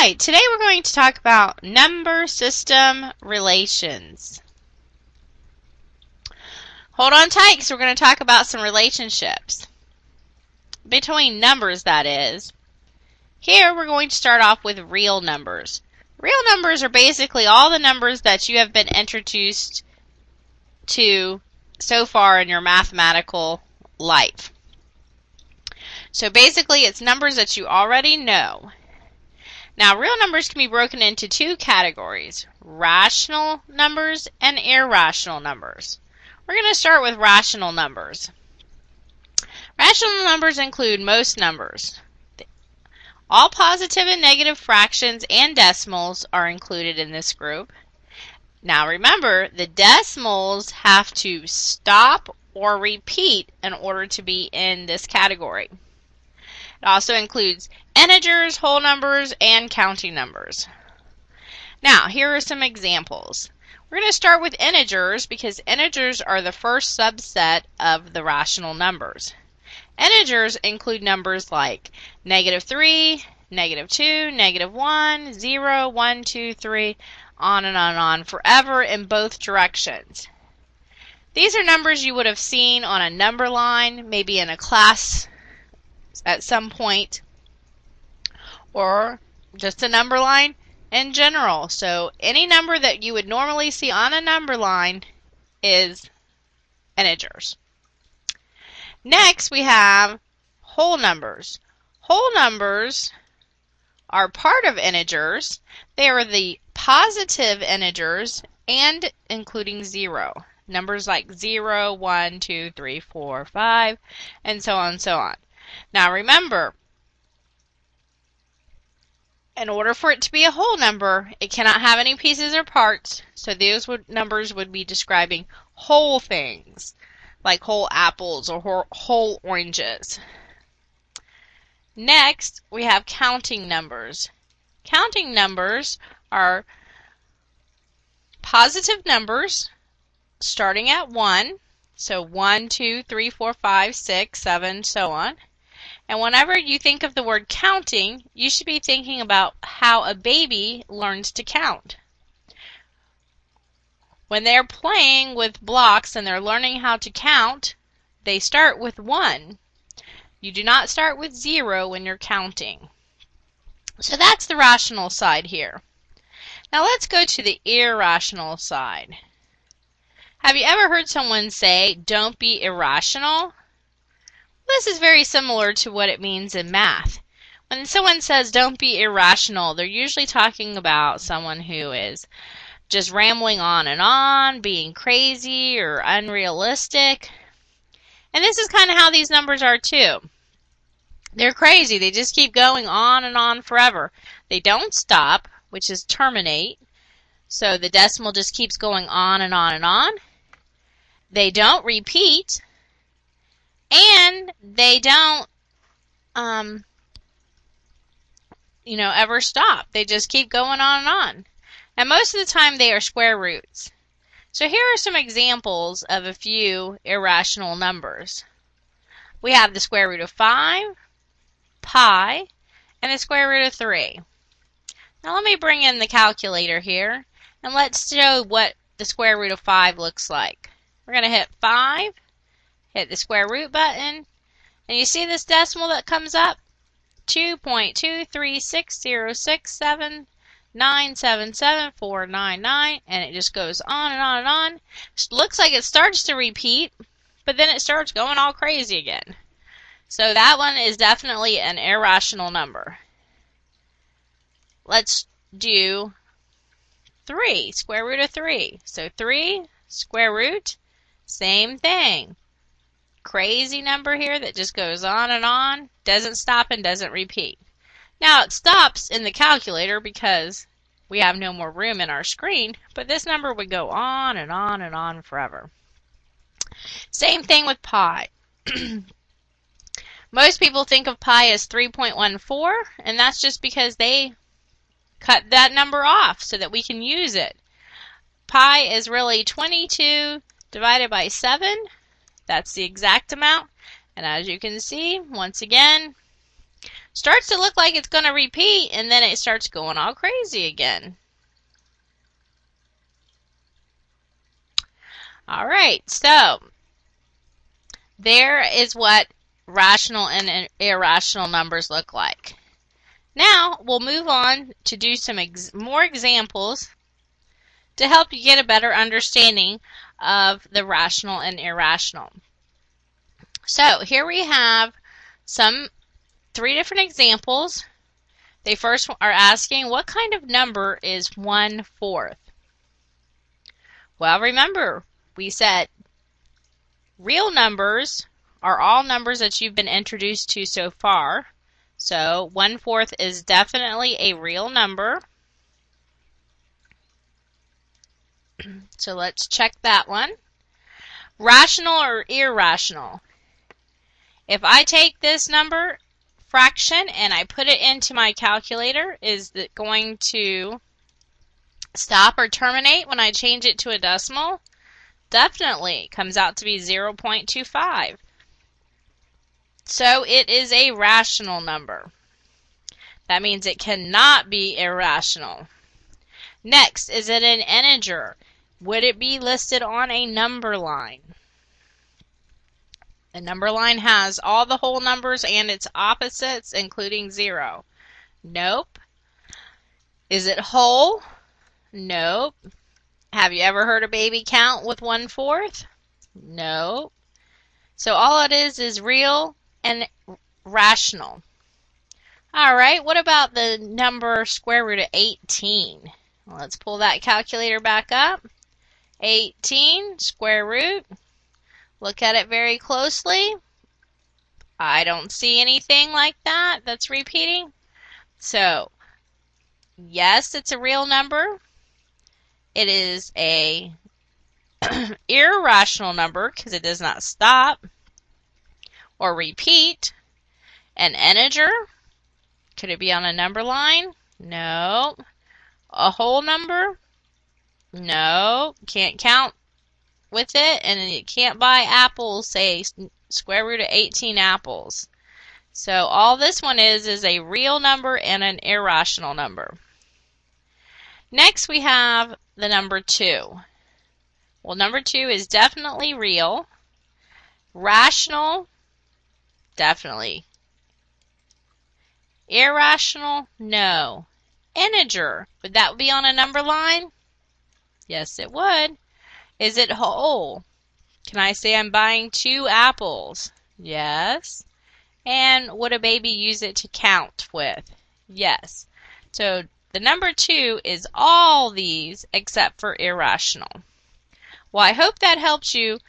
Alright, today we're going to talk about number system relations. Hold on tight because we're going to talk about some relationships. Between numbers, that is. Here we're going to start off with real numbers. Real numbers are basically all the numbers that you have been introduced to so far in your mathematical life. So basically it's numbers that you already know. Now, real numbers can be broken into two categories, rational numbers and irrational numbers. We're going to start with rational numbers. Rational numbers include most numbers. All positive and negative fractions and decimals are included in this group. Now remember, the decimals have to stop or repeat in order to be in this category. It also includes integers, whole numbers, and counting numbers. Now, here are some examples. We're going to start with integers because integers are the first subset of the rational numbers. Integers include numbers like -3, -2, -1, 0, 1, 2, 3, on and on forever in both directions. These are numbers you would have seen on a number line, maybe in a class at some point, or just a number line in general. So any number that you would normally see on a number line is integers. Next we have whole numbers. Whole numbers are part of integers. They are the positive integers and including 0. Numbers like 0, 1, 2, 3, 4, 5, and so on and so on. Now remember, in order for it to be a whole number, it cannot have any pieces or parts, so those numbers would be describing whole things, like whole apples or whole oranges. Next, we have counting numbers. Counting numbers are positive numbers starting at 1, so 1, 2, 3, 4, 5, 6, 7, so on. And whenever you think of the word counting, you should be thinking about how a baby learns to count. When they're playing with blocks and they're learning how to count, they start with 1. You do not start with 0 when you're counting. So that's the rational side here. Now let's go to the irrational side. Have you ever heard someone say, "Don't be irrational"? This is very similar to what it means in math. When someone says don't be irrational, they're usually talking about someone who is just rambling on, being crazy or unrealistic. And this is kind of how these numbers are too. They're crazy. They just keep going on and on forever. They don't stop, which is terminate. So the decimal just keeps going on and on and on. They don't repeat. And they don't, ever stop. They just keep going on and on. And most of the time they are square roots. So here are some examples of a few irrational numbers. We have the square root of 5, pi, and the square root of 3. Now let me bring in the calculator here, and let's show what the square root of 5 looks like. We're going to hit 5. Hit the square root button, and you see this decimal that comes up? 2.2360679777499, and it just goes on and on and on. It looks like it starts to repeat, but then it starts going all crazy again. So that one is definitely an irrational number. Let's do 3, square root of 3. So 3, square root, same thing. Crazy number here that just goes on, doesn't stop and doesn't repeat. Now it stops in the calculator because we have no more room in our screen, but this number would go on and on forever. Same thing with pi. Most people think of pi as 3.14, and that's just because they cut that number off so that we can use it. Pi is really 22 divided by 7. That's the exact amount. And as you can see, once again, starts to look like it's going to repeat, and then it starts going all crazy again. All right, so there is what rational and irrational numbers look like. Now we'll move on to do some more examples to help you get a better understanding of the rational and irrational. So here we have 3 different examples. They first are asking, what kind of number is 1/4? Well, remember, we said real numbers are all numbers that you've been introduced to so far. So 1/4 is definitely a real number. So let's check that one. Rational or irrational? If I take this number fraction and I put it into my calculator, is it going to stop or terminate when I change it to a decimal? Definitely. It comes out to be 0.25. So it is a rational number. That means it cannot be irrational. Next, is it an integer? Would it be listed on a number line? The number line has all the whole numbers and its opposites, including 0. Nope. Is it whole? Nope. Have you ever heard a baby count with 1/4? Nope. So all it is real and rational. All right, what about the number square root of 18? Well, let's pull that calculator back up. 18 square root. Look at it very closely. I don't see anything like that that's repeating. So, yes, it's a real number. It is a irrational number because it does not stop or repeat. An integer. Could it be on a number line? No. A whole number? No. Can't count with it, and you can't buy apples, say square root of 18 apples. So all this one is a real number and an irrational number. Next we have the number 2. Well, number 2 is definitely real. Rational, definitely. Irrational, no. Integer, would that be on a number line? Yes, it would. Is it whole? Can I say I'm buying 2 apples? Yes. And would a baby use it to count with? Yes. So the number 2 is all these except for irrational. Well, I hope that helps you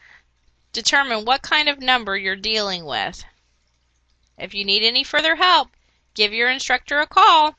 determine what kind of number you're dealing with. If you need any further help, give your instructor a call.